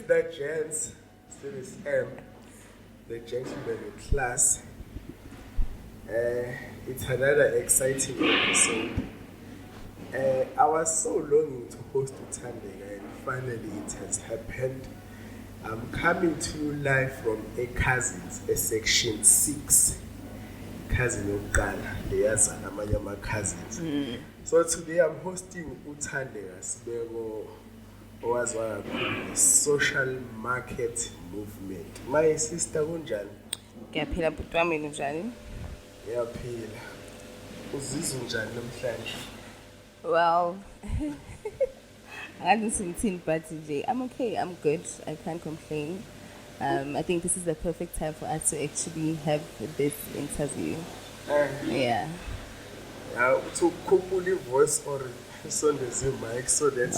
the gents. Still is M. The gentleman in class. It's another exciting episode. I was so longing to host Thandeka, and finally it has happened. I'm coming to you live from a Khazin, a section 6. Khazin Okala, there's my cousins. So today I'm hosting Thandeka Sibeko, was one the social market movement. My sister Unjan. Ngiyaphila bhuti wami njani? Ngiyaphila. Uzizwa njani namhlanje? Well, I haven't seen but today I'm okay, I'm good, I can't complain. I think this is the perfect time for us to actually have this interview. Yeah. To couple the voice or send the mic so that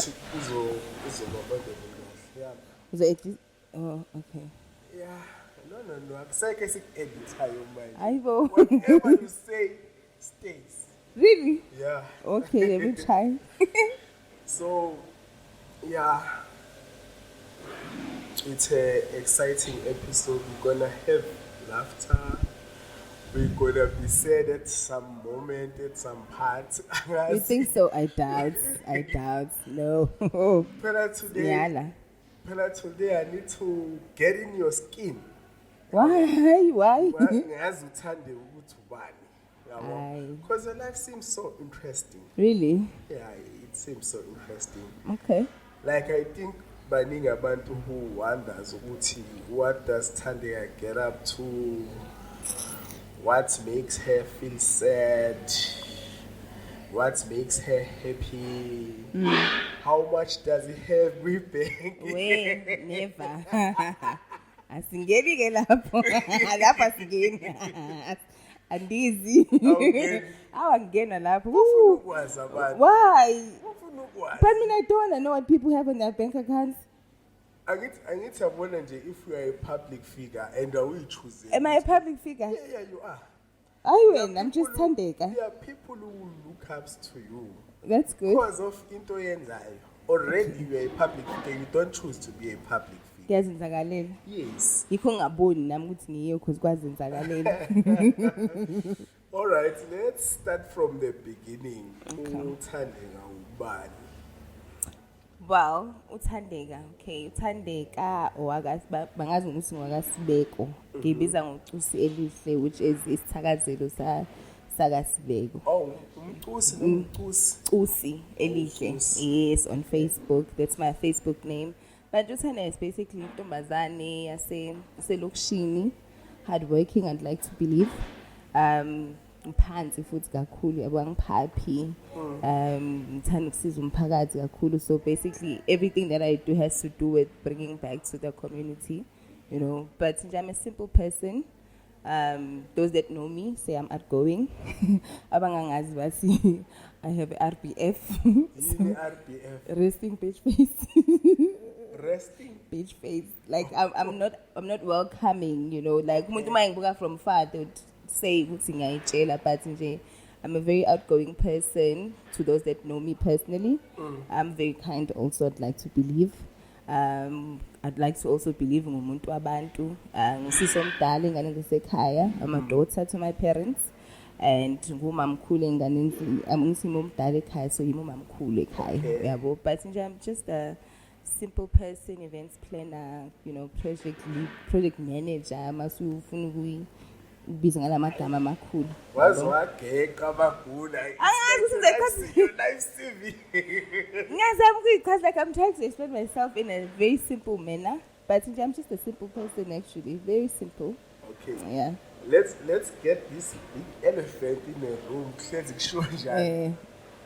Oh, okay. Yeah. No. I'm saying I edit how you mind. I will. Whatever you say stays. Really? Yeah. Okay, let me try. So, yeah. It's an exciting episode. We're gonna have laughter. We're gonna be sad at some moment, at some part. You think so? I doubt. No. Pella today, I need to get in your skin. Why? Because your life seems so interesting. Really? Yeah, it seems so interesting. Okay. Like I think baning abantu who wonders what does Thandeka get up to? What makes her feel sad? What makes her happy? How much does he have with bank? Wait, never. Asingeni ke lapho. Lapha singeni. Andizi. Awangena lapho. Why? But I don't want to know what people have in their bank accounts. I need to wonder if you are a public figure and are we choosing? Am I a public figure? Yeah, you are. I'm just Thandeka. There are people who look up to you. That's good. Because of into yenzayo. Already you are a public figure. You don't choose to be a public figure. Kuyazenzakalela. Yes. Yikho ngaboni nami ukuthi ngiyo because kwazenzakalela. All right, let's start from the beginning. Thandeka ubani? Well, Thandeka, okay. Thandeka bangazi ukuthi ngwakaSibeko. Ngibiza ngoCusi elihle, which is isithakazelo sakaSibeko. Oh, Cusi elihle. Yes, on Facebook. That's my Facebook name. But Thandeka is basically intombazane yaselokishini, hardworking, I'd like to believe. Phansi futhi kakhulu yabo ngiphaphi ngithanda ukusiza umphakathi kakhulu, so basically everything that I do has to do with bringing back to the community, you know. But I'm a simple person. Those that know me say I'm outgoing. Abangangazi basi I have RBF. RBF. Resting bitch face. Resting bitch face. Like I'm not welcoming, you know. Like umuntu mangibuka from far they would say but I'm a very outgoing person. To those that know me personally, I'm very kind also, I'd like to believe. I'd like to also believe in umuntu wabantu. Ngisisomdala ingane ngisekhaya. I'm a daughter to my parents, and ngumamkhulu ingane ngisimomdala ekhaya, so yimomamkhulu ekhaya yabo. But I'm just a simple person, events planner, you know, project manager. Masufuna ukuyi biza ngalamagama amakhulu. Wazwageka bagula. Your life CV. Because like I'm trying to explain myself in a very simple manner, but I'm just a simple person actually, very simple. Okay. Yeah. Let's get this big elephant in the room.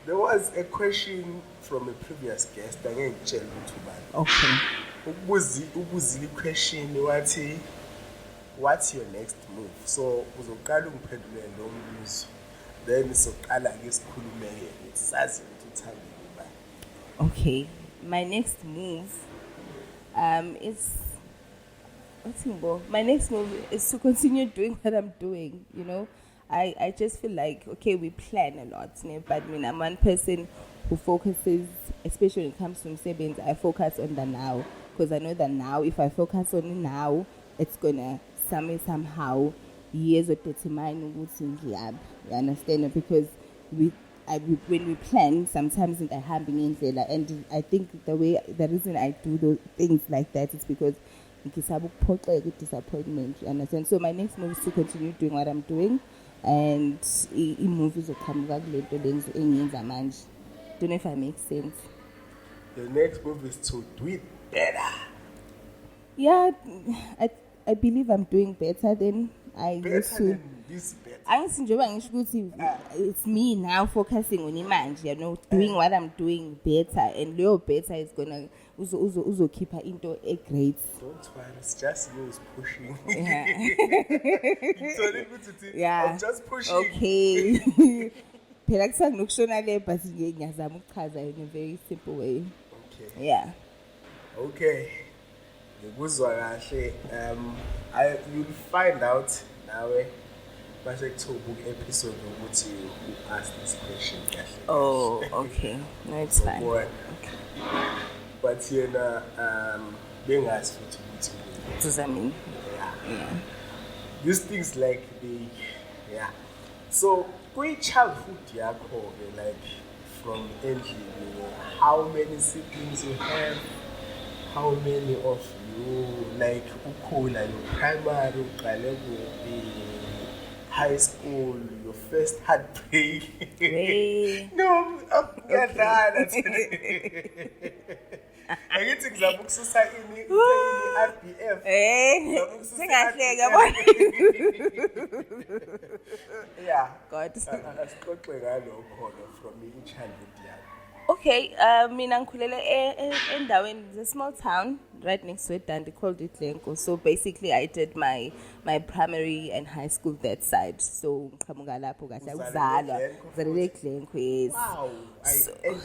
There was a question from a previous guest. Okay. Ubuzili question wathi, what's your next move? So uzoqala ungiphendule lo mbuzo, then soqala ke sikhulume ke sazi ukuthi Thandeka ubani. Okay, my next move is my next move is to continue doing what I'm doing, you know. I just feel like, okay, we plan a lot, but I'm one person who focuses, especially when it comes to savings, I focus on the now. because I know that now, if I focus on it now, it's gonna somehow years will determine what's in the. You understand? Because when we plan, sometimes it happens in there, and I think the reason I do those things like that is because disappointment. You understand? So my next move is to continue doing what I'm doing, and movies will come back later. Don't know if I make sense. The next move is to do it better. Yeah, I believe I'm doing better than I used to. This better. It's me now focusing on image, doing what I'm doing better, and little better is gonna also keep her into a great. Don't worry, it's just you who's pushing. Yeah. I'm just pushing. Okay. But in a very simple way. Okay. Yeah. Okay. You'll find out now. Book episode who ask this question. Oh, okay. No, it's fine. Okay. But being asked for to does that mean? Yeah. These things like So, great childhood, like from entry, how many siblings you have, how many of you, like Ukola, your primary, high school, your first heartbreak. No, I'm not. I get example society in RPF. Yeah. God. From me childhood. Okay, mina ngikhulele endaweni, it's a small town right next to it, and they called it Lenko. So basically, I did my primary and high school that side. So ngiqhamuka lapho kahle ukuzalwa ngizalele eGlencoe. Yes. Wow, I envy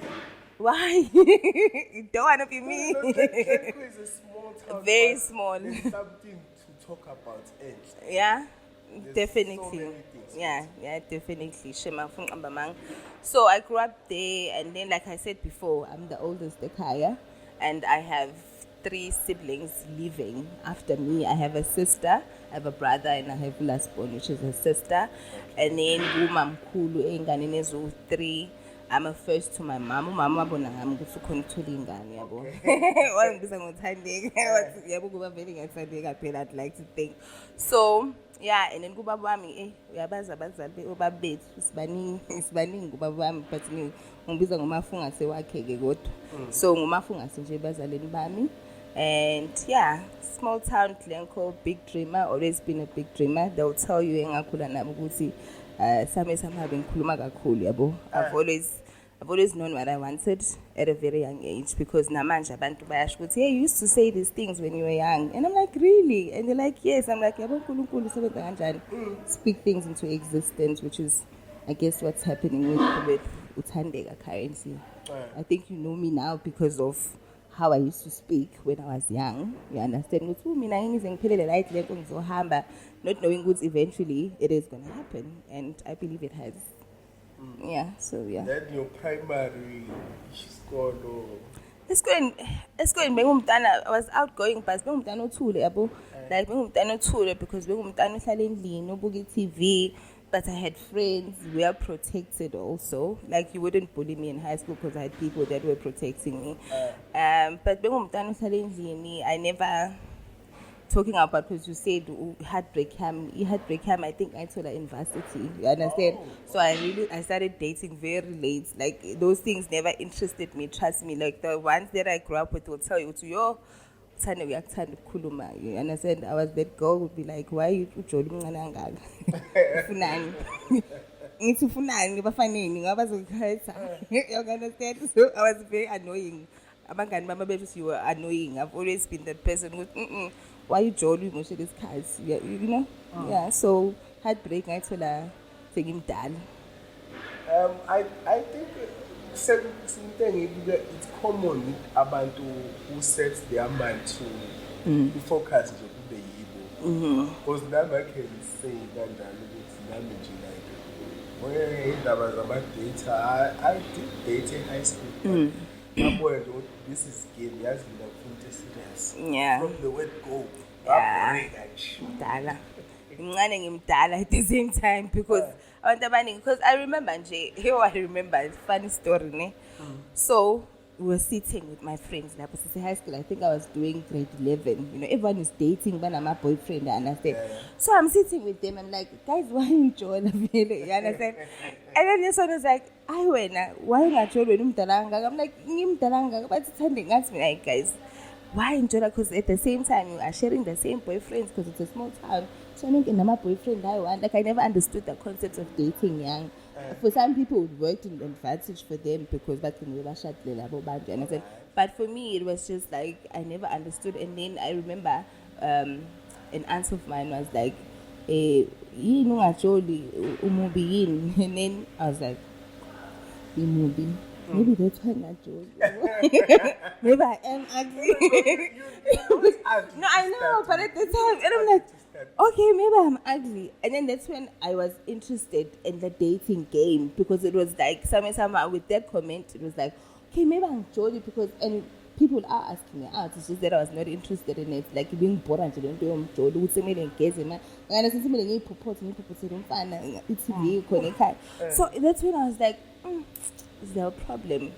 you. Why? You don't want to be me. Glencoe is a small town. Very small. There's something to talk about. Yeah. There's Definitely. So many things. Yeah, definitely. So I grew up there, and then, like I said before, I'm the oldest Kaya, and I have 3 siblings living after me. I have a sister, I have a brother, and I have Lasbon, which is a sister. And then Mumamkulu Enganenezo 3. I'm a first to my mom. Mama bona I'm going to control ingane yabo. I'd like to think. So yeah, and then kuba wami uyabaza abazali obabethu isibaningi kuba wami, but ngibiza ngomafunga sewakhe ke kodwa. So ngomafunga nje bazaleni bami. And yeah, small town Glencoe, big dreamer, always been a big dreamer. They'll tell you engakhula nabo ukuthi somehow bengikhuluma kakhulu yabo. I've always known what I wanted at a very young age, because namanje abantu bayasho ukuthi, hey, you used to say these things when you were young. And I'm like, really? And they're like, yes. I'm like, yabo uNkulunkulu usebenza kanjani? Speak things into existence, which is, I guess, what's happening with Thandeka currently. I think you know me now because of how I used to speak when I was young. You understand? Not knowing what eventually it is going to happen. And I believe it has. Yeah, so yeah. Then your primary school or... It's going. I was outgoing, but bengumntana othule yabo. Like bengumntana othule because bengumntana ohlala endlini obuka TV. But I had friends. We are protected also. Like you wouldn't bully me in high school because I had people that were protecting me. But bengumntana ohlala endlini, I never. Talking about, because you said heartbreak cam, I think I told her university. You understand? So I started dating very late. Like those things never interested me. Trust me. Like the ones that I grew up with will tell you to your you understand? I was that girl would be like, why are you joining ananga? You understand? So I was very annoying. You were annoying. I've always been that person who why you jolly most of these cars? Yeah, you know? Yeah, so heartbreak, I told her, take him down. I think it's common with abantu who sets their mind to focus on the Igbo. Because now I can say that when I was about data, I did data in high school. This is game, yes, serious. Yeah. From the word go. Yeah. Mdala. Mncane ngimdala at the same time because abantu abaningi, because I remember nje, here I remember, it's a funny story, ne? So we were sitting with my friends lapho sise high school. I think I was doing grade 11. You know, everyone is dating, but I'm a boyfriend, I understand. So I'm sitting with them, I'm like, guys, why enjoy the feeling? You understand? And then this one was like, I went, why not you umdalanga? I'm like, ngimdalanga, but it's handing at me like, guys, why enjoy that? Because at the same time you are sharing the same boyfriends because it's a small town. So I think my boyfriend I want, like I never understood the concept of dating young. For some people it worked in advantage for them because back in the shut the labo band, you understand? But for me it was just like I never understood. And then I remember an aunt of mine was like, you know actually umubi in, and then I was like, umubi. Maybe that's why I'm not joking. Maybe I am ugly. No, I know, but at the time, and I'm like, okay, maybe I'm ugly. And then that's when I was interested in the dating game because it was like, somehow with that comment, it was like, okay, maybe I'm jolly because, and people are asking me out. It's just that I was not interested in it. Like being bored and don't do jolly. Would say me engage man. And I said something like, so that's when I was like, is there a problem?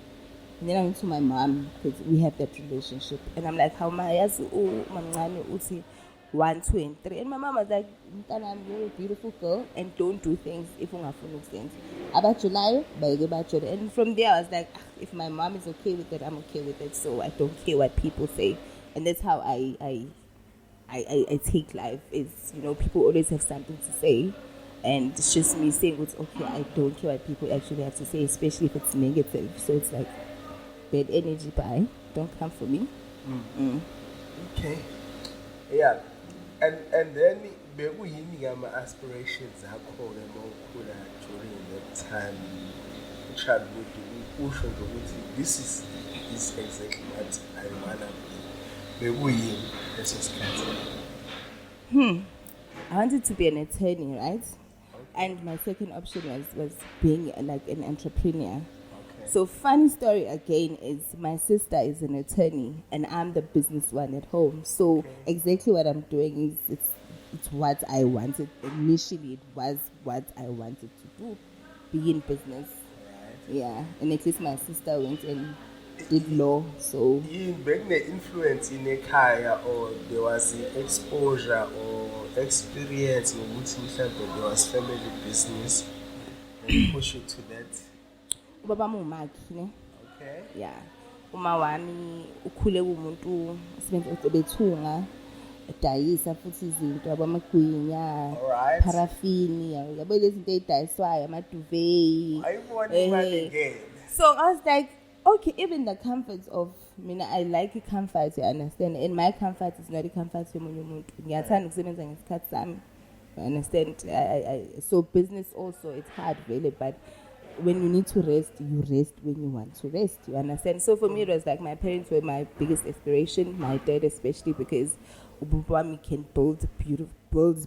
And then I went to my mom because we have that relationship. And I'm like, how am I? Uti 1, 2, and 3. And my mom was like, you're a beautiful girl and don't do things if you have sense. About July, and from there I was like, if my mom is okay with it, I'm okay with it. So I don't care what people say. And that's how I take life. Is, you know, people always have something to say. And it's just me saying, it's okay, I don't care what people actually have to say, especially if it's negative. So it's like, bad energy, bye. Don't come for me. Okay. Yeah. And then, my aspirations are called during that time, childhood, this is exactly what I want to be. This is I wanted to be an attorney, right? And my second option was being like an entrepreneur. Okay. So funny story again is my sister is an attorney and I'm the business one at home. So exactly what I'm doing is it's what I wanted. Initially it was what I wanted to do, be in business. Right. Yeah, and at least my sister went and did law. So being the influence in a career, or there was the exposure or experience in which there was family business and push you to that. Baba mumaki, ne? Okay. Yeah. Uma wami ukhule umuntu sibenza bethunga edayisa futhi izinto abamagwinya parafini yabo lezi zinto ezidayiswayo amaduvet. So I was like, okay, even the comforts of, I mean, I like a comfort, you understand, and my comfort is not a comfort for me. You understand? So business also, it's hard really, but when you need to rest, you rest when you want to rest, you understand? So for me it was like my parents were my biggest inspiration, my dad especially, because Ububwami can build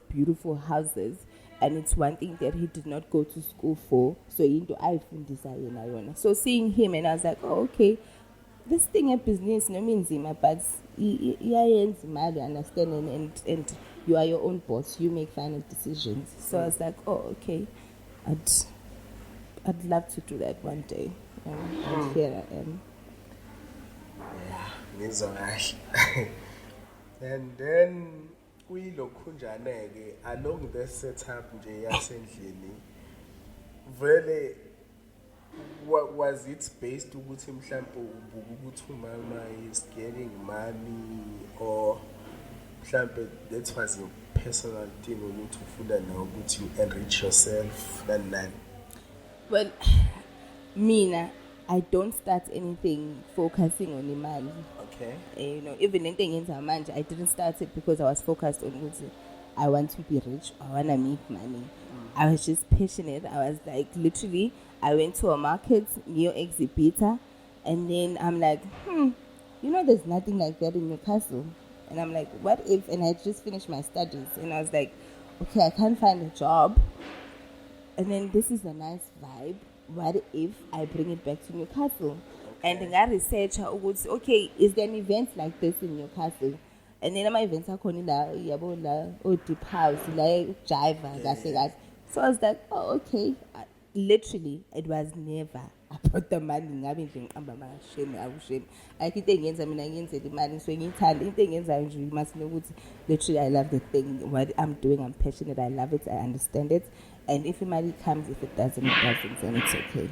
beautiful houses. And it's one thing that he did not go to school for. So into iFundisa. So seeing him, and I was like, oh, okay, this thing of business no means but you understand, and you are your own boss. You make final decisions. So I was like, oh, okay, I'd love to do that one day. And here I am. Yeah, means alright. And then along the setup nje yasendlini vele was it based ukuthi mhlambe ubuka ukuthi umama is getting money, or mhlambe that was your personal thing ukuthi ufuna nawe ukuthi you enrich yourself than? Well, mina, I don't start anything focusing on imali. Okay. You know, even anything in Zamanja, I didn't start it because I was focused on what I want to be rich, I want to make money. I was just passionate. I was like, literally, I went to a market near Exhibitor, and then I'm like, you know, there's nothing like that in Newcastle. And I'm like, what if, and I just finished my studies, and I was like, okay, I can't find a job, and then this is a nice vibe. What if I bring it back to Newcastle? and nga-researcha ukuthi okay, is there an event like this in your castle? And then ama-events akhona la yabo la o-deep house la ukujiva kahle kahle. So I was like, oh okay. Literally, it was never about the money. Ngabe nje ngiqamba amashame awushame. Like into engenza mina ngiyenzela imali so ngiyithanda. Into engenza nje you must know ukuthi literally I love the thing. What I'm doing, I'm passionate. I love it. I understand it. And if money comes, if it doesn't, then it's okay.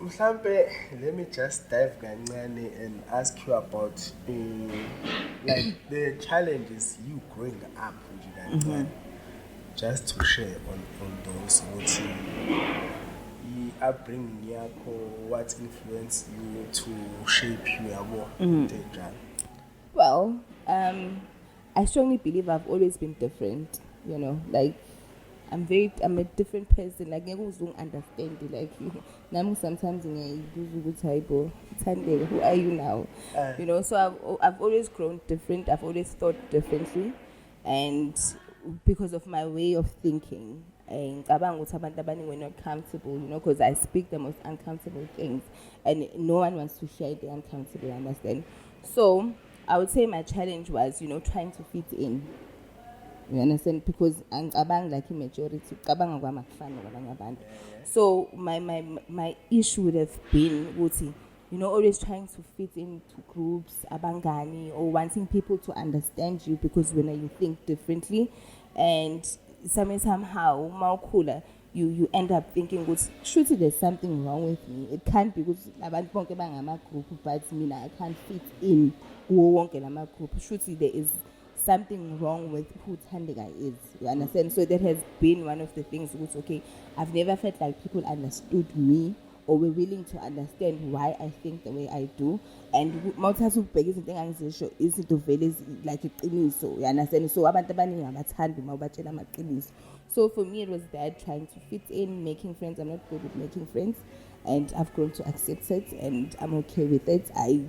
Mhlambe, let me just dive kancane and ask you about like the challenges you growing up with you just to share on those what upbringing yakho, what influenced you to shape you yabo. Well, I strongly believe I've always been different, you know, like I'm a different person. Like, I don't understand it. Like, now sometimes Thandeka, who are you now? You know, so I've always grown different. I've always thought differently, and because of my way of thinking, and we're not comfortable, you know, because I speak the most uncomfortable things, and no one wants to share the uncomfortable. Understand? So I would say my challenge was, you know, trying to fit in. You understand? Because I'm like a majority. So my issue would have been, you know, always trying to fit into groups, abangani, or wanting people to understand you because when you think differently, and somehow you end up thinking, surely there's something wrong with me. It can't be because group, but I can't fit in group. Surely there is something wrong with who Thandeka is. You understand? So that has been one of the things which, okay, I've never felt like people understood me or were willing to understand why I think the way I do. And multiple things isn't like a qiniso. You understand? So so for me it was that, trying to fit in, making friends. I'm not good with making friends, and I've grown to accept it, and I'm okay with it. I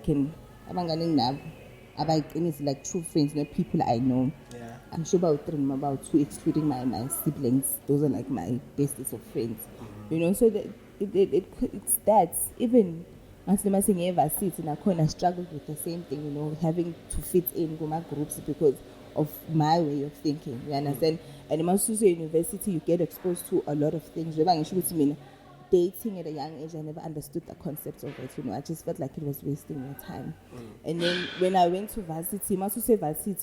can it's like true friends, not people I know. Yeah. I'm sure about two, excluding my siblings. Those are like my bestest of friends. You know, so that it's that. Even as the saying ever sits in a corner, struggled with the same thing, you know, having to fit in my groups because of my way of thinking. You understand? And in Masuso University, you get exposed to a lot of things. Dating at a young age, I never understood the concept of it, you know. I just felt like it was wasting my time. And then when I went to varsity,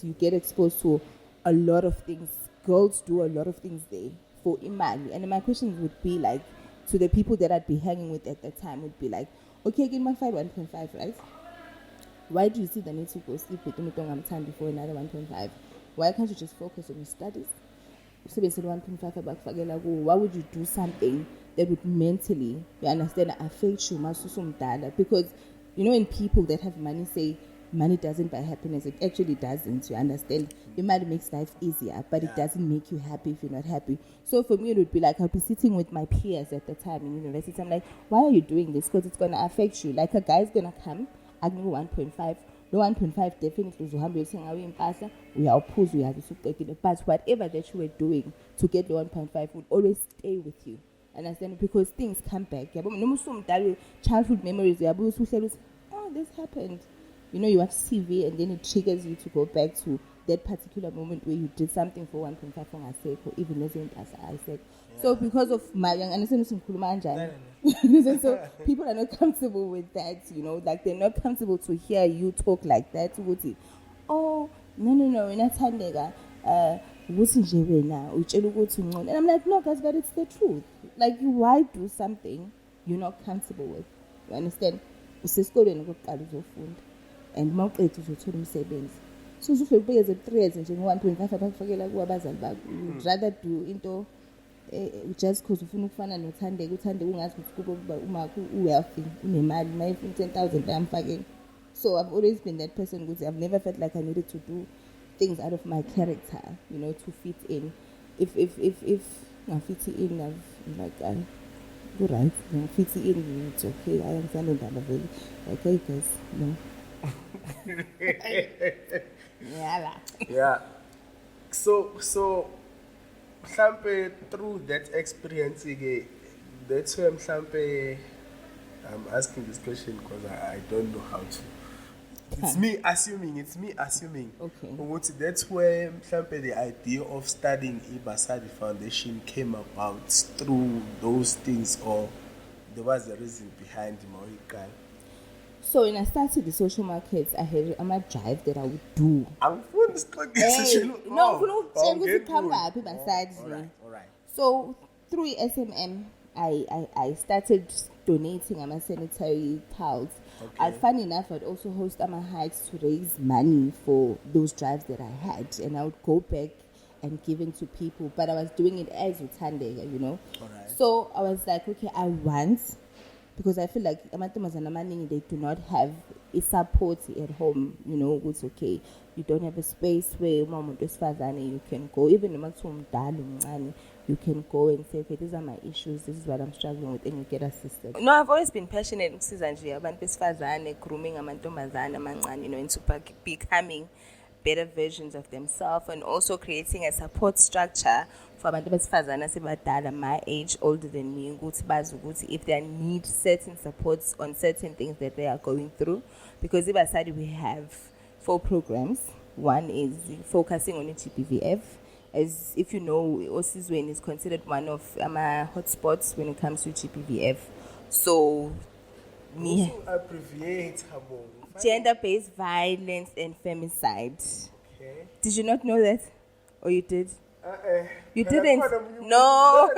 you get exposed to a lot of things. Girls do a lot of things there for imali. And my questions would be like, to the people that I'd be hanging with at that time, would be like, okay, get my 1.5, right? Why do you see the need to go sleep with time before another 1.5? Why can't you just focus on your studies? Why would you do something that would mentally, you understand, affect you? Because, you know, when people that have money say money doesn't buy happiness, it actually doesn't. You understand? It might make life easier, but it doesn't make you happy if you're not happy. So for me, it would be like, I'll be sitting with my peers at the time in university. I'm like, why are you doing this? Because it's going to affect you. Like, a guy's going to come, I give you 1.5. The 1.5 definitely uzohamba uyothenga impahla uyawuphuza uyazisuqedile, but whatever that you were doing to get the 1.5 would always stay with you. Understand? Because things come back. Childhood memories, oh, this happened. You know, you watch TV and then it triggers you to go back to that particular moment where you did something for 1.5 for myself, or even as I said. So because of my young understanding, so people are not comfortable with that, you know, like they're not comfortable to hear you talk like that. Oh, no, we're not Thandeka. And I'm like, no, guys, but it's the truth. Like, why do something you're not comfortable with? You understand? And so you pay as a 3 years and 1.5 you'd rather do into just because ufuna ukufana noThandeka ungazi ukuthi wealthy unemali my 10,000 amfakeni. So I've always been that person because I've never felt like I needed to do things out of my character, you know, to fit in. If I fit in, I'm like, go right, fit in, it's okay. I understand that very okay, guys, no. Yeah. So mhlampe through that experience that's where mhlampe I'm asking this question because I don't know how to. It's me assuming. Okay. That's where the idea of studying Basadi Foundation came about through those things, or there was a reason behind Moika. So when I started the social markets, I had a drive that I would do. I'm going to all right. So through SMM, I started donating my sanitary towels. Okay. Funny enough, I'd also host my hikes to raise money for those drives that I had, and I would go back and give it to people. But I was doing it as Thandeka, you know. All right. So I was like, okay, I want, because I feel like they do not have a support at home, you know. It's okay, you don't have a space where you can go, even you can go and say, okay, these are my issues, this is what I'm struggling with, and you get assisted. No, I've always been passionate about grooming into becoming better versions of themselves, and also creating a support structure for abantu besifazane asebadala my age, older than me, if they need certain supports on certain things that they are going through. Because if I said we have 4 programs. One is focusing on GBVF. As if you know, Osizweni is considered one of our hotspots when it comes to GBVF. So, abbreviate gender-based violence and femicide. Okay. Did you not know that? Or you did? You Can didn't? No.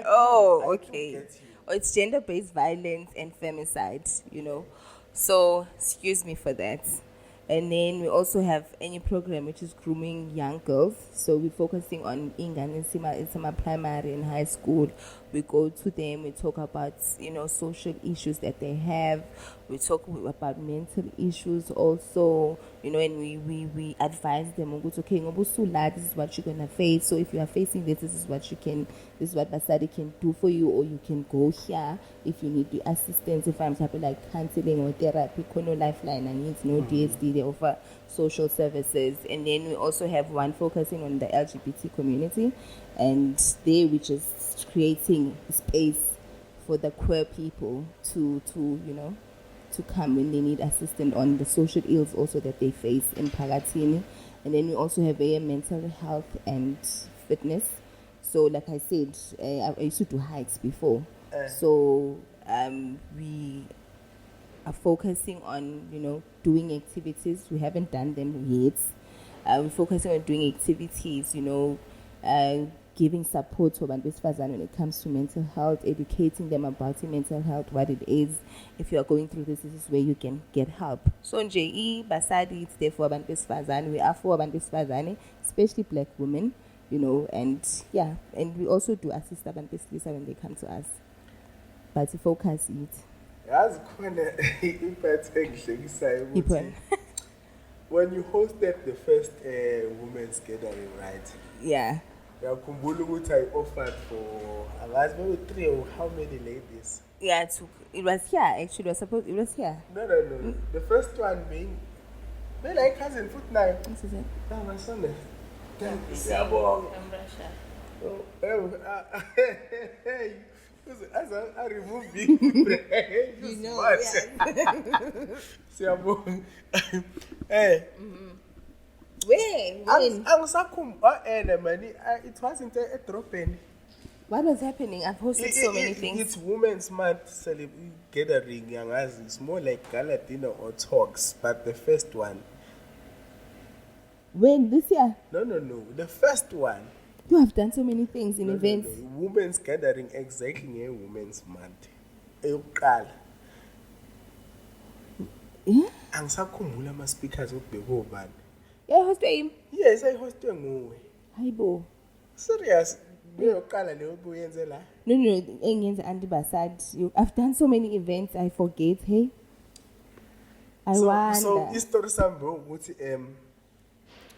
Oh, okay. Oh, it's gender-based violence and femicide, you know. So, excuse me for that. And then we also have any program which is grooming young girls. So we're focusing on Ingane Sima primary and high school. We go to them, we talk about, you know, social issues that they have. We talk about mental issues also, you know, and we advise them, okay, this is what you're gonna face. So if you are facing this is what Basadi can do for you, or you can go here if you need the assistance. If I'm happy like counseling or therapy, no lifeline, I need no DSD, they offer social services. And then we also have one focusing on the LGBT community, and there we just creating space for the queer people to you know, to come when they need assistance on the social ills also that they face in Pagatini. And then we also have a mental health and fitness. So like I said, I used to do hikes before. So we are focusing on, you know, doing activities. We haven't done them yet. We're focusing on doing activities, you know, giving support to abantu besifazane when it comes to mental health, educating them about mental health, what it is. If you are going through this is where you can get help. So in JE, Basadi, it's there for abantu besifazane. We are for abantu besifazane, especially black women, you know, and yeah, and we also do assist abantu besilisa when they come to us. But to focus it. When you hosted the first women's gathering, right? Yeah. I offered for maybe 3 or how many ladies? Yeah, it was here actually. It was here. No. The first one being like Khazin foot 9. This is it. That was Sunday. I removed big you know, hey. When? It wasn't a dropping. What was happening? I've hosted so many things. It's Women's Month gathering, young as it's more like gala dinner or talks, but the first one. When? This year? No. The first one. You have done so many things in events. No. Women's gathering exactly a Women's Month. Angisakhumbula ama speakers okubheka obani. Yeah, hosted him. Yes, I hosted nguwe. Hayibo. Serious. Beyoqala leyo buyenze la. No, engenza anti Basadi. I've done so many events, I forget, hey. I wonder. So history sambo ukuthi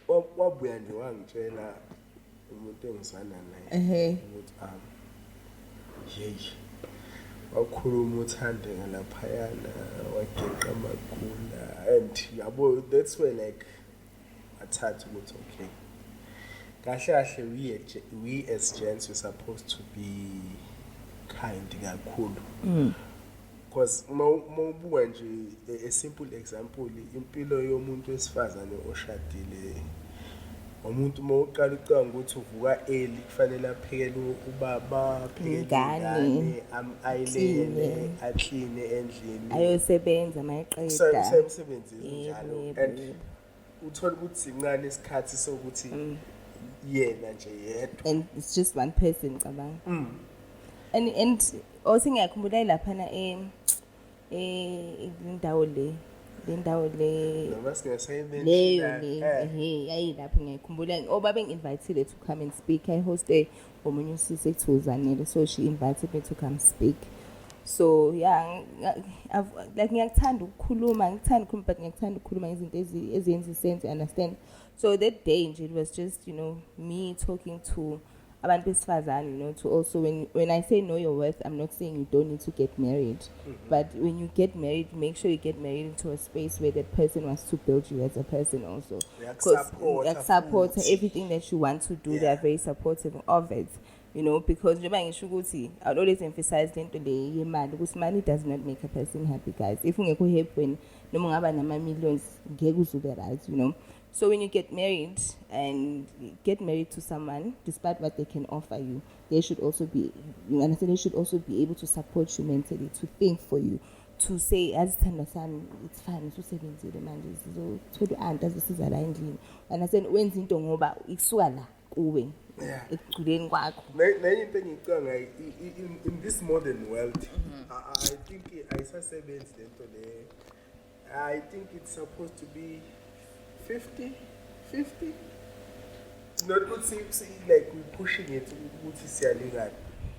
wabuya nje wangitshela umuntu engisana naye ukuthi hey wakhuluma uThandeka laphayana wageqa amagula, and yabo that's when like athatha ukuthi okay kahle we as gents we're supposed to be kind kakhulu, because mawubuka nje a simple example impilo yomuntu wesifazane oshadile umuntu mawuqala ucanga ukuthi uvuka early kufanele aphekele ubaba aphekele ingane ayilele aclean endlini ayosebenza mayeqeda semsebenzini njalo and uthola ukuthi sincane isikhathi sokuthi yena nje yedwa and it's just one person cabanga and also ngiyakhumbula lapha na indawo le noma singasayimention leyo ayilapho ngiyakhumbula obabe ngi-invited to come and speak. I hosted omunye usisi ekuthuzanele, so she invited me to come speak. So yeah, like ngiyakuthanda ukukhuluma but ngiyakuthanda ukukhuluma izinto ezenza sense, understand. So that day nje, it was just, you know, me talking to abantu besifazane, you know, to also when I say know your worth, I'm not saying you don't need to get married, but when you get married, make sure you get married into a space where that person wants to build you as a person also. Because support everything that you want to do, they are very supportive of it. You know, because I'll always emphasize because money does not make a person happy, guys. If you happy when no millions, you know. So when you get married to someone, despite what they can offer you, they should also be, you understand, they should also be able to support you mentally, to think for you, to say, as it's fine, so 70 the man is so to does this is a line. And I said, when into ngoba ikusuka kuwe. Yeah. In this modern world, I think I think it's supposed to be 50. Not good see like we're pushing it to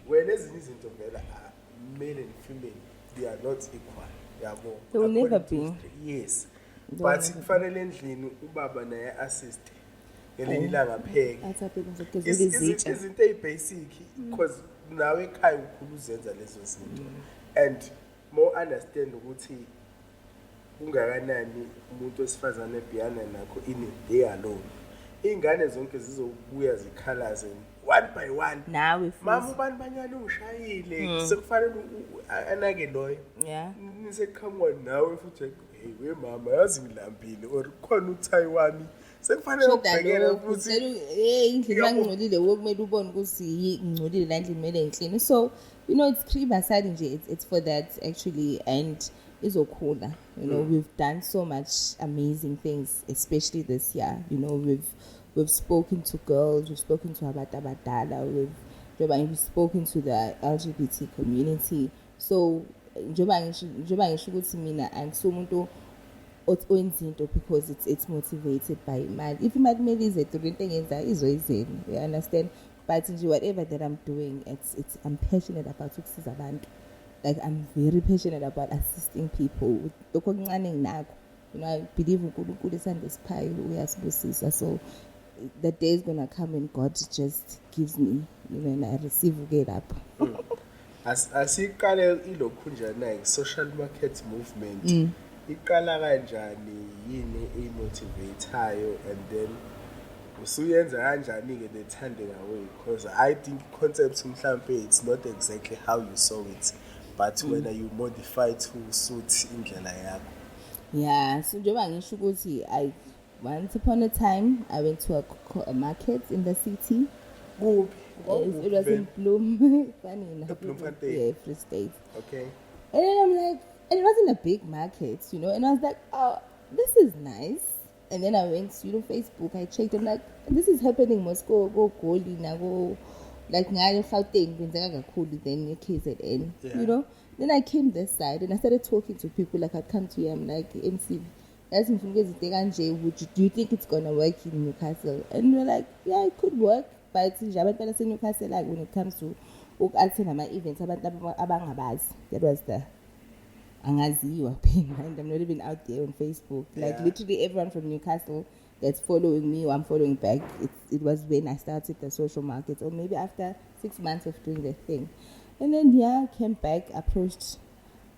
when there's izinto vela male and female, they are not equal. They are more. They will never be. Yes. But kufanele endlini ubaba naye assist. Ngelinye ilanga pheke. Izinto ezibasic because nawe ekhaya ukhulu uzenza lezo zinto. And more understand ukuthi ungakanani umuntu wesifazane ebhiyana nakho in a day alone. Ingane zonke zizobuya zikhalaze one by one. Nawe mama ubani banyana ungishayile sekufanele anake loyo. Yeah. Niseqhamuka nawe futhi hey we mama yazi ngilambile or khona uthayi wami sekufanele ubhekele futhi indlela ngingcolile wokumele ubone ukuthi ngingcolile la ndlela kumele ngiklini. So you know it's Basadi nje, it's for that actually, and izokhula. You know, we've done so much amazing things, especially this year. You know, we've spoken to girls, we've spoken to abantu abadala, we've spoken to the LGBT community. So njoba ngisho ukuthi mina angisumuntu owenzinto because it's motivated by imali. If imali kumele ize through into engenza izoyizeni, you understand. But whatever that I'm doing, I'm passionate about ukusiza abantu. Like I'm very passionate about assisting people. You know, I believe uNkulunkulu isandla esiphayo uyasibusisa. So the day is gonna come and God just gives me, you know, and I receive it up. Asiqale ilokhu njani social market movement. Iqala kanjani yini emotivateayo and then usuyenza kanjani ke the Thandeka way, because I think concept mhlambe it's not exactly how you saw it, but when you modify to suit indlela yakho. Yeah, so njengoba ngisho ukuthi once upon a time I went to a market in the city. It was in Bloem, funny enough. Yeah, Free State. Okay. And then I'm like, and it wasn't a big market, you know, and I was like, oh, this is nice. And then I went to, you know, Facebook, I checked, I'm like, this is happening, must go Goli, now go, like, ngayo Gauteng, then KZN, you know. Then I came this side and I started talking to people, like I'd come to you, I'm like, MC, do you think it's gonna work in Newcastle? And we're like, yeah, it could work, but in Newcastle, like when it comes to my events, that was the angaziwa behind. I'm not even out there on Facebook. Like literally everyone from Newcastle that's following me or I'm following back, it was when I started the social market, or maybe after 6 months of doing the thing. And then I came back, approached,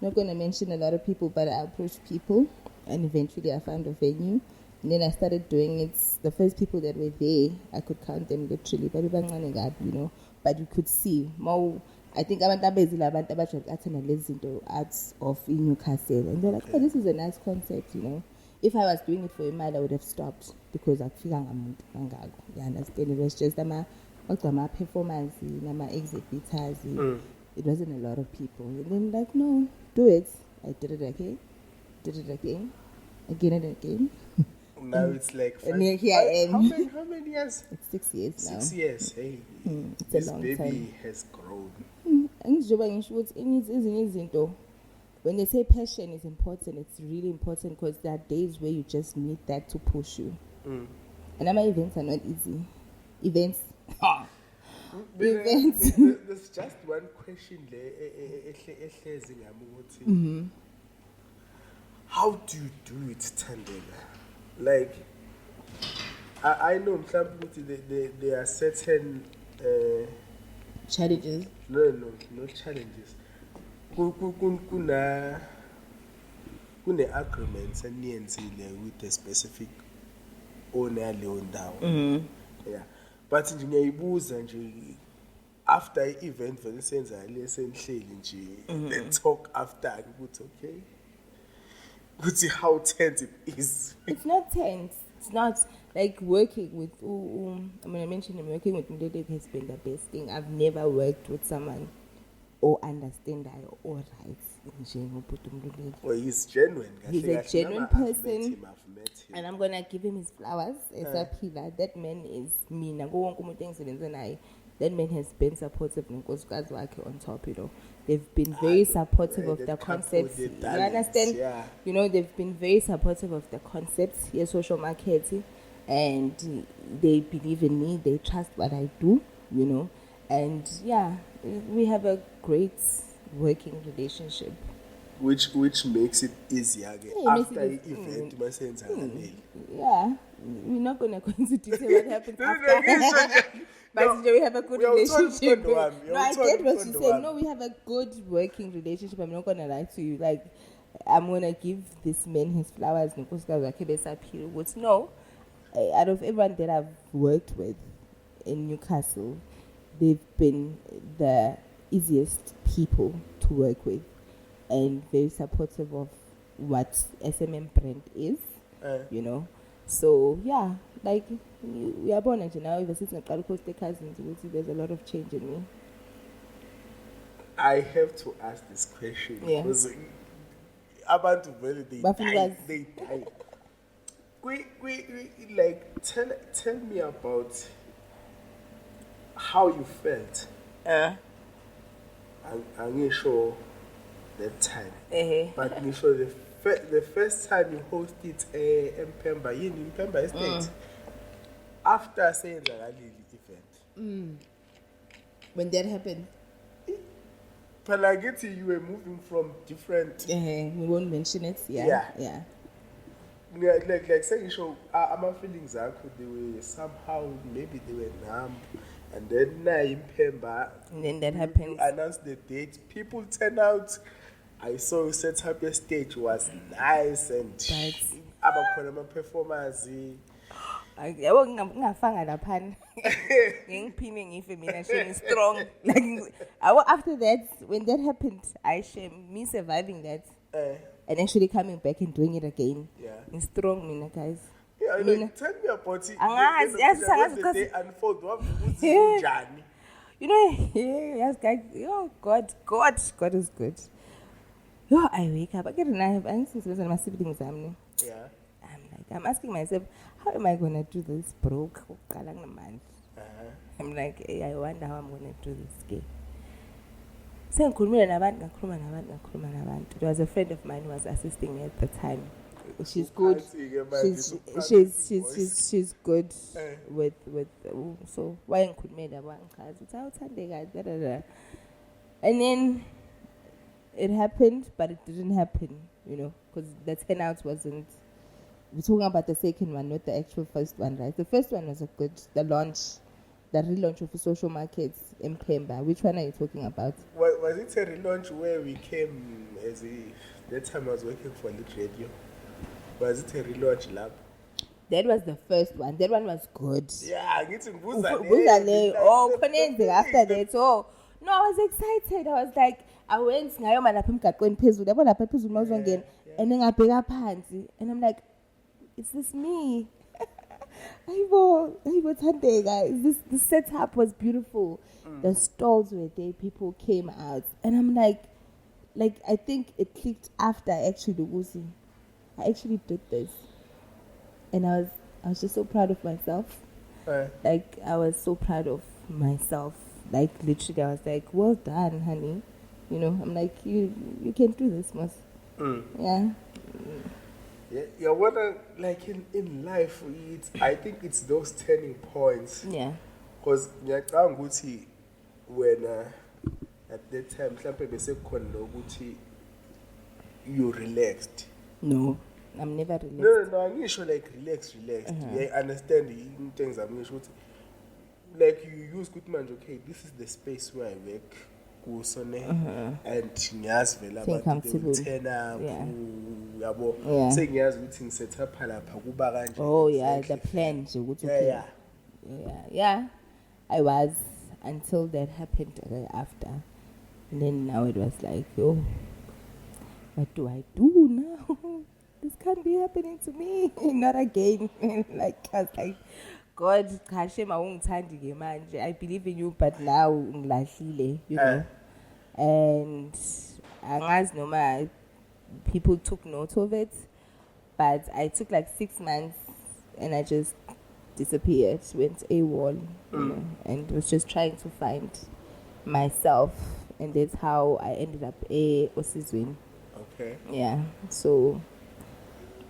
not going to mention a lot of people, but I approached people, and eventually I found a venue. And then I started doing it. The first people that were there, I could count them literally, but you know, but you could see more I think abantu abezile abantu abajwayele athanda lezi zinto arts of Newcastle, and they're like, oh, this is a nice concept, you know. If I was doing it for Imali, I would have stopped because akufika ngamuntu kangako. You understand? It was just ama performance, nama exhibitors. It wasn't a lot of people. And then like, no, do it. I did it again, again and again. Now it's like 5. And here I am. How many years? It's 6 years now. 6 years. Hey, It's this a long baby time. has grown. When they say passion is important, it's really important because there are days where you just need that to push you. And my events are not easy. Events. Events. There's just one question there. How do you do it, Thandeka? Like, I know there are certain Challenges. no challenges. Kune agreements eniyenzile with a specific owner leyo ndawo. Yeah. But nje ngiyayibuza nje after i-event vele senza lesenihleli nje then talk after ukuthi okay. Ukuthi how tense it is. It's not tense. It's not like working with. I mean, I mentioned him working with Mdede has been the best thing. I've never worked with someone or understand I or right. Well, he's genuine. He's a genuine person, I've met him. and I'm gonna give him his flowers. That man is me. That man has been supportive on top, you know. They've been very supportive of the concepts. You understand? Yeah. You know, they've been very supportive of the concepts here, social marketing, and they believe in me. They trust what I do, you know. And yeah, we have a great working relationship. Which makes it easier again. Yeah, After the event, yeah, we're not gonna go into detail what happens after. But we have a good relationship. No, I get what you're saying. No, we have a good working relationship. I'm not gonna lie to you. Like, I'm gonna give this man his flowers. No, out of everyone that I've worked with in Newcastle, they've been the easiest people to work with and very supportive of what SMM brand is, you know. So yeah, like we are born and now ever since I post the Khazin, you will see there's a lot of change in me. I have to ask this question because abantu vele they died. We like tell me about how you felt. I'm sure that time. But I'm sure the first time you hosted in Pemba Estate, after saying the rally event. When that happened, Palageti, you were moving from different. we won't mention it. Yeah. Like saying, show my feelings are could they were somehow maybe they were numb, and then in Pemba, And then that happened. You announced the date. People turn out. I saw you set up your stage was nice and my performance. Yabo ngingafanga lapha ngiphine ngife mina shame strong like after that when that happened I shame me surviving that and actually coming back and doing it again. I'm strong mina guys. Yeah, like, tell me about it. The day unfold. What was your journey? You know, yes guys. Oh God is good. Yo, I wake up. I get a knife. I'm my siblings. I'm asking myself, how am I gonna do this broke? I'm like, hey, I wonder how I'm gonna do this game. So it was a friend of mine who was assisting me at the time. She's good. She's good with so why could made about and then it happened, but it didn't happen, you know, because the turnout wasn't. We're talking about the second one, not the actual first one, right? The first one was a good, the relaunch of the social markets in Pemba. Which one are you talking about? Was it a relaunch where we came that time I was working for Lit Radio? Was it a relaunch lab? That was the first one. That one was good. Yeah, getting Buzale. After that. Oh, No, I was excited. I was like, I went ngayoma lapha emgaqweni phezulu. Yabo lapha phezulu mawuzongena. And then ngabheka phansi and I'm like, is this me? Ayibo Thandeka. The setup was beautiful. The stalls were there, people came out. And I'm like I think it clicked after actually Uzi. I actually did this. And I was just so proud of myself. Like I was so proud of myself. Like literally I was like, well done, honey. You know, I'm like, you can do this, Mas. Yeah. Yeah, what like in life, I think it's those turning points. Yeah. Because when at that time, you relaxed. No, I'm never relaxed. No, I'm sure like relaxed. Yeah, I understand the things I'm sure. Like you use good man, okay, this is the space where I work. And ngiyazivela abantu bethena yabo sengiyazi ukuthi ngisetha pha lapha kuba kanje. Oh yeah, the plan nje ukuthi okay. Yeah. I was until that happened after. And then now it was like, oh, what do I do now? This can't be happening to me. Not again. Like I was like, God, I believe in you, but now you know. And as normal, people took note of it, but I took like 6 months and I just disappeared, went AWOL, you know, and was just trying to find myself, and that's how I ended up Osizwin. Okay. Yeah. So,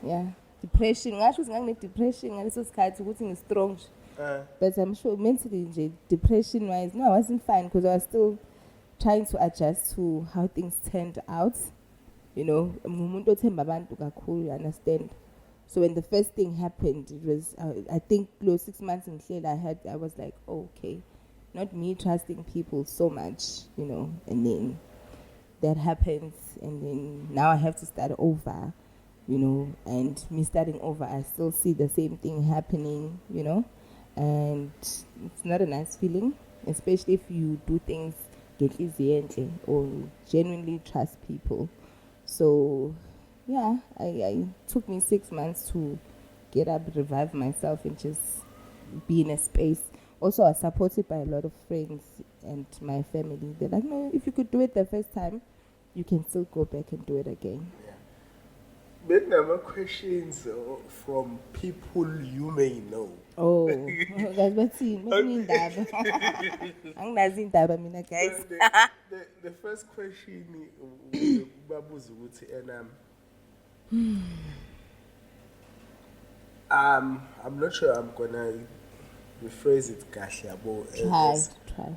yeah. Depression. I was going depression. I was getting strong. But I'm sure mentally, depression wise, no, I wasn't fine because I was still trying to adjust to how things turned out. You know, you understand. So when the first thing happened, it was, I think, close 6 months in Shela, I was like, oh, okay, not me trusting people so much, you know, and then that happens, and then now I have to start over, you know, and me starting over, I still see the same thing happening, you know, and it's not a nice feeling, especially if you do things get easy or genuinely trust people. So yeah, I took me 6 months to get up, revive myself, and just be in a space. Also, I was supported by a lot of friends and my family. They're like, no, if you could do it the first time, you can still go back and do it again. But now my questions from people you may know. Oh, that's what's in. Guys. The first question Babu's and I'm not sure I'm gonna rephrase it kahle Try.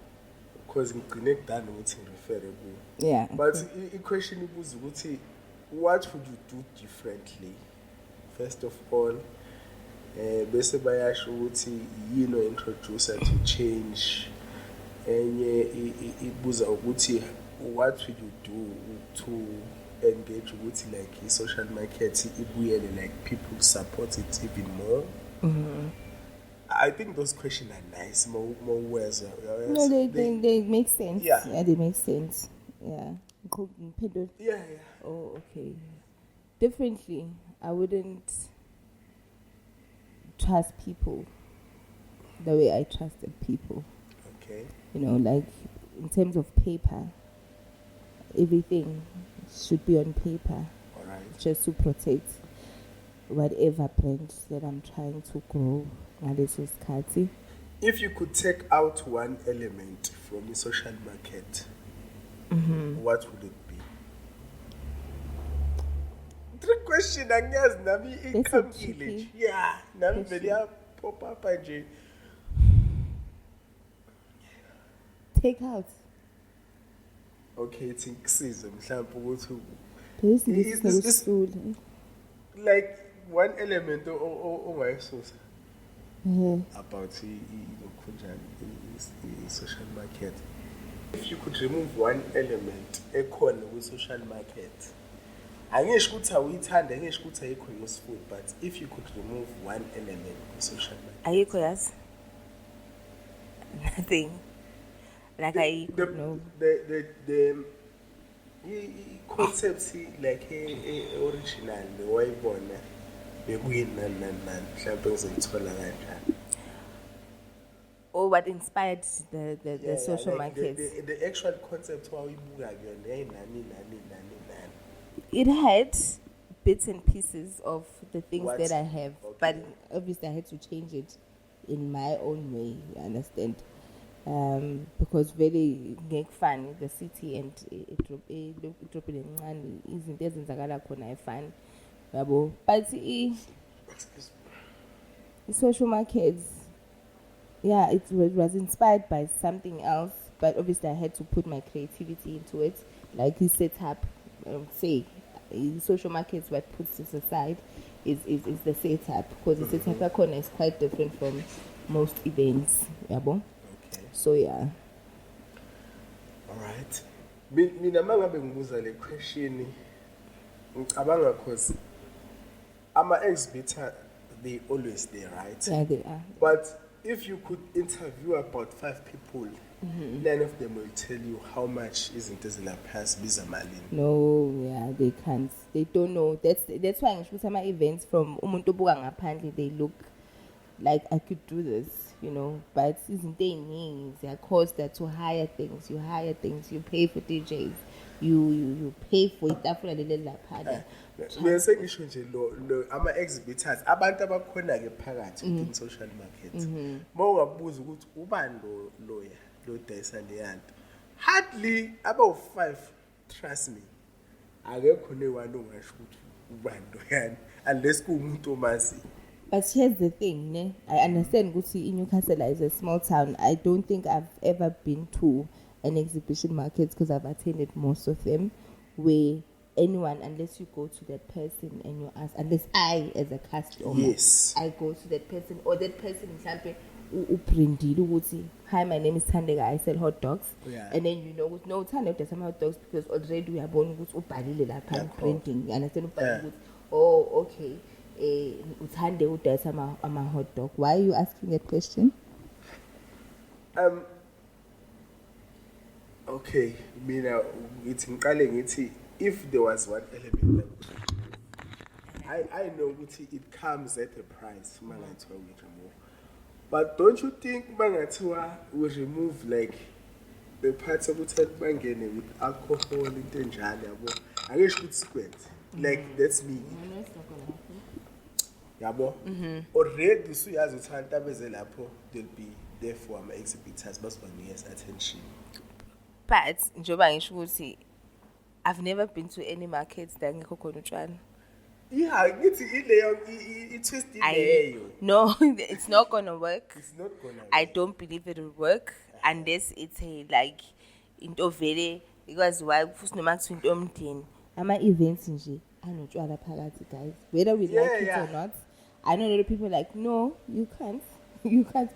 Because we connect that with referable. Yeah. But the question is what would you do differently? First of all, bese bayasho ukuthi yini introducer to change, enye ibuza ukuthi what would you do to engage with like social market ibuyele, like people support it even more? I think those questions are nice, more words. No, they make sense. Yeah, they make sense. Yeah. Yeah. Oh, okay. Differently, I wouldn't trust people the way I trusted people. Okay. You know, like in terms of paper, everything should be on paper. All right. Just to protect whatever brand that I'm trying to grow. If you could take out one element from the social market, what would it be? The question is nami income village. Yeah, nami very pop up and take out. Okay, it's season. Like one element or my source about the social market. If you could remove one element, with social market, I guess food, but if you could remove one element with social market, nothing. like I could know. The concept like original the wayibona bekuyini nani mhlawumbe ngizolithola kanjani. Or what inspired the social like markets? The actual concept wayibuka kuyona yayinani. It had bits and pieces of the things that I have, but obviously I had to change it in my own way, you understand? Because very fun the city and it dropped in izinto ezenzakala khona fun yabo, but the social markets, yeah, it was inspired by something else, but obviously I had to put my creativity into it, like the setup. Say social markets, what puts this aside is the setup, because the setup is quite different from most events, yabo. So yeah. All right. Mina mangabe ngibuza le question ngicabanga because ama-exhibitor they always there, right? Yeah, they are. But if you could interview about 5 people, none of them will tell you how much isn't ezilapha biza malini. No, yeah, they can't. They don't know. That's why ngisho some events from umuntu obuka ngaphandle, they look like I could do this, you know, but izinto eziningi they are cost that to hire things. You hire things, you pay for DJs, you pay for itafula lele lapha. Bese ngisho nje lo ama-exhibitors abantu abakhona ke phakathi in social market. Mawungabuza ukuthi ubani lo dayisa leyanto, hardly about 5, trust me, akekho ne-1 ongasho ukuthi ubani lo yani unless kuwumuntu omazi. But here's the thing, ne? I understand Gucci in Newcastle is a small town. I don't think I've ever been to an exhibition market because I've attended most of them, where anyone, unless you go to that person and you ask, unless I as a customer, yes, I go to that person, or that person is something hi, my name is Thandeka, I sell hot dogs. Yeah. And then you know, no, Thandeka does some hot dogs because already we are born with printing. You understand? Yeah. Oh, okay. Uthande udayisa ama hot dog. Why are you asking that question? Okay, mina ngiqale ngithi if there was one element I know it comes at a price mangathiwa we remove. But don't you think mangathiwa we remove like the parts of ukuthi bangene with alcohol into enjalo yabo, angisho ukuthi squid, like that's me. No, it's not gonna happen. Yabo, already usuyazi ukuthi abantu abeze lapho they'll be there for ama-exhibitors basibanikeza attention. But njoba ngisho ukuthi I've never been to any markets that ngekho khona utshwala. Yeah, ngithi ileyo twist ileyo. No, it's not gonna work. It's not gonna work. I don't believe it will work unless it's a like into vele, because why futhi noma kuthiwa into omndeni ama events nje anotshwala phakathi, guys, whether we like it or not. I know a lot of people like, no, you can't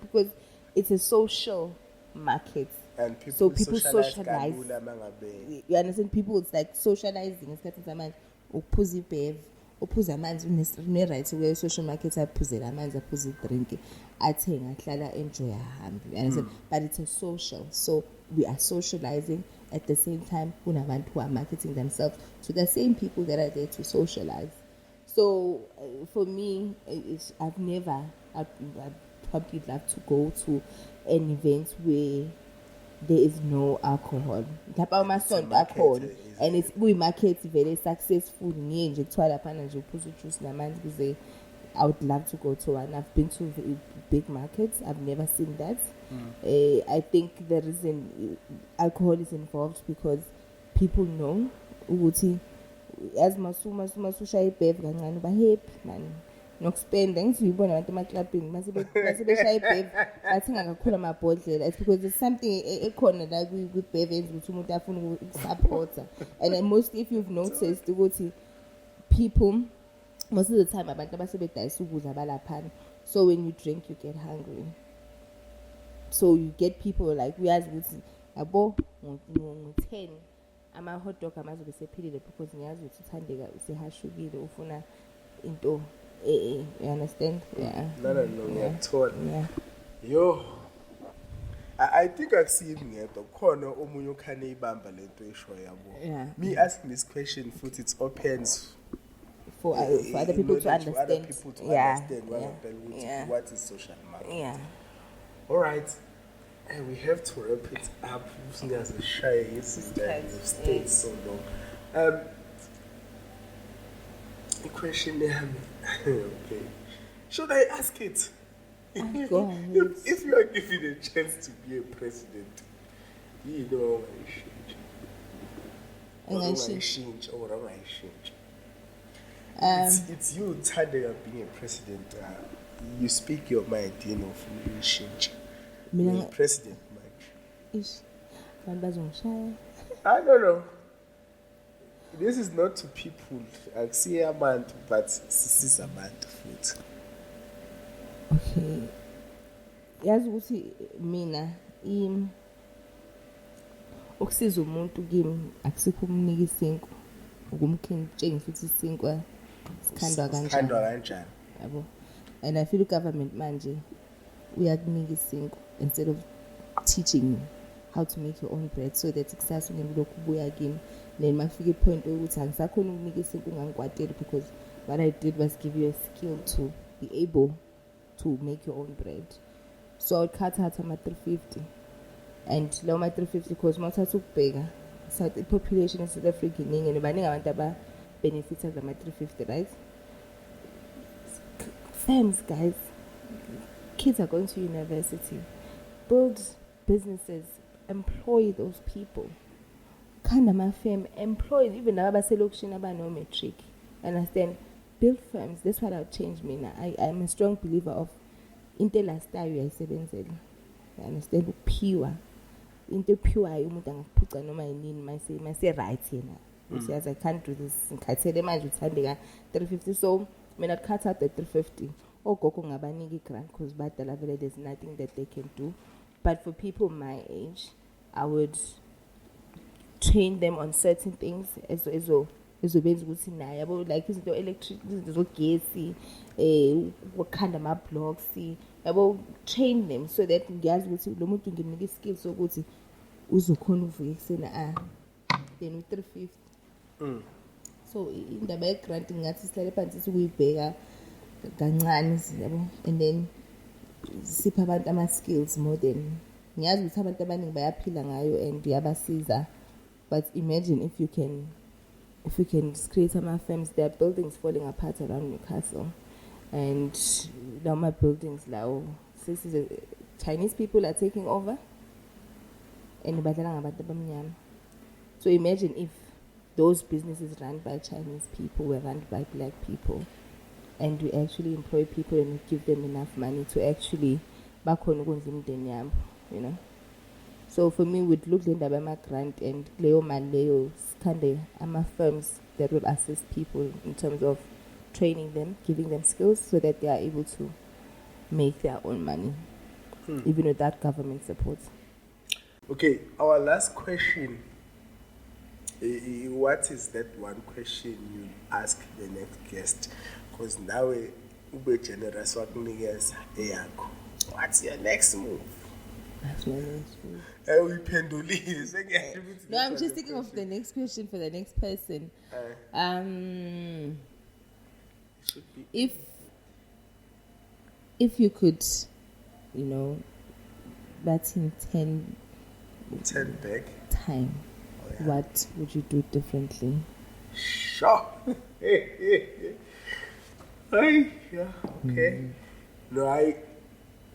because it's a social market. And people, so people socialize. You understand? People, it's like socializing. It's getting some uphuza ibev, uphuza amanzi, une-right to social markets, aphuzela amanzi, aphuza idrink, athenga, ahlala, enjoy, ahambe. You understand? But it's a social. So we are socializing at the same time. Kunabantu who are marketing themselves to the same people that are there to socialize. So for me, I'd probably love to go to an event where there is no alcohol. And it's we market very successful. I would love to go to one. I've been to big markets. I've never seen that. I think the reason alcohol is involved because people know as masuma shaya ibev kancane ba happy man nokuspenda ngizibona abantu emaclubini mase shaya ibev bathenga kakhulu amabhodlela. It's because there's something ekhona la kwibev enza ukuthi umuntu afuna ukusupporta. And mostly if you've noticed ukuthi people most of the time abantu abasebedayisa ukudla balaphana, so when you drink you get hungry, so you get people like uyazi ukuthi yabo ngo-10 ama hot dog amazobe sephilile because ngiyazi ukuthi Thandeka usehashukile ufuna into you understand? Yeah. No, ngiyakuthola. Yeah. Yo, I think I've seen it. Khona omunye okhane ibamba lento esho yabo. Yeah. Me asking this question, foot it opens For other people to understand. Other people to understand what is social marketing. Yeah. All right. And we have to wrap it up. There's a shy we've stayed so long. The question okay. Should I ask it? Go ahead. If you are given a chance to be a president, you know it's you, Thandeka, being a president. You speak your mind, you know, from the change. Being president, Mike. I don't know. This is not to people. I see a man, but this is a man to foot. Okay. Yazi ukuthi mina ukusiza umuntu kimi akusikho umnika isinkwa ukumtshengisa ukuthi isinkwa sikhandwa kanjani yabo. And I feel government manje uyakunika isinkwa instead of teaching you how to make your own bread so that kusasa ungemuloku ubuya kimi then mafika ipoint ukuthi angisakhona ukunika isinkwa ungangikwateli because what I did was give you a skill to be able to make your own bread. So I would cut out my 350 and low my 350 because most of the population in South Africa and baningi abantu aba benefits of my 350, right? Firms, guys, kids are going to university, build businesses, employ those people. Kind of my firm employ even abaselokishini abano metric. Understand? Build firms. That's what I'll change me now. I'm a strong believer of into lifestyle uyayisebenzela. I understand pure. Into pure umuntu angaphuca noma yini mase right yena. Says I can't do this. Ngikhathele manje uthandeka 350 so may not cut out the 350. Ogogo ngabaniki grant because badala vele there's nothing that they can do. But for people my age, I would train them on certain things ezobenza ukuthi naye yabo like izinto electric izinto zogesi wakhanda ama blocks yabo train them so that ngiyazi ukuthi lo muntu ngimnika skills sokuthi uzokhona uvuka eksena then with 350 so indaba ye grant ngathi sihlale phansi sikuyibheka kancane yabo and then sipha abantu ama skills more than ngiyazi ukuthi abantu abaningi bayaphila ngayo and yabasiza but imagine if you can create some firms. There are buildings falling apart around Newcastle and now my buildings now Chinese people are taking over and so imagine if those businesses run by Chinese people were run by black people and we actually employ people and we give them enough money to actually you know. So for me, we'd look at the grant and Leo ama firms that will assist people in terms of training them, giving them skills so that they are able to make their own money, even without government support. Okay, our last question. What is that one question you ask the next guest? Because now we're generous. What's your next move? That's my next move. No, I'm just thinking of the next question for the next person. If you could, you know, that's in 10 back time, what would you do differently? Sure. Okay. No,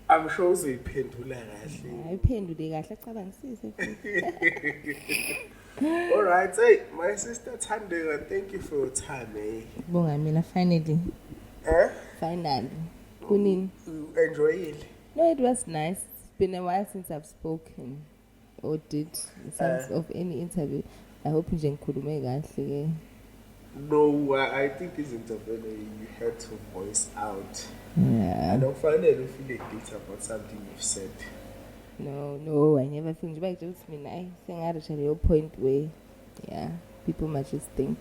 I'm sure uzayiphendula kahle. Ayiphendule kahle acabangisise. All right, hey, my sister Thandeka, thank you for your time, Bonga mina finally. Finally. Kunini? Enjoy it. No, it was nice. It's been a while since I've spoken or did some of any interview. I hope you ngikhulume kahle. No, I think this interview you had to voice out. Yeah. I don't find that you feel guilty about something you've said. No, I never feel but just mean I think I reached a point where people might just think.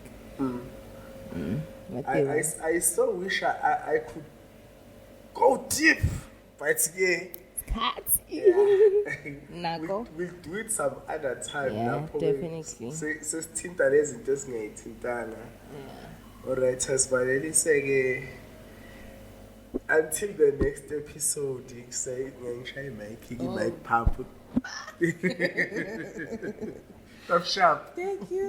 I so wish I could go deep, but isikhathi. Yeah. Nako. We'll do it some other time. Yeah, lapho definitely. sesithinta lezinto esingayithintanga. Yeah. Alright, asibaleliseke. Until the next episode, say ngishaya mic pump. Sharp. Thank you.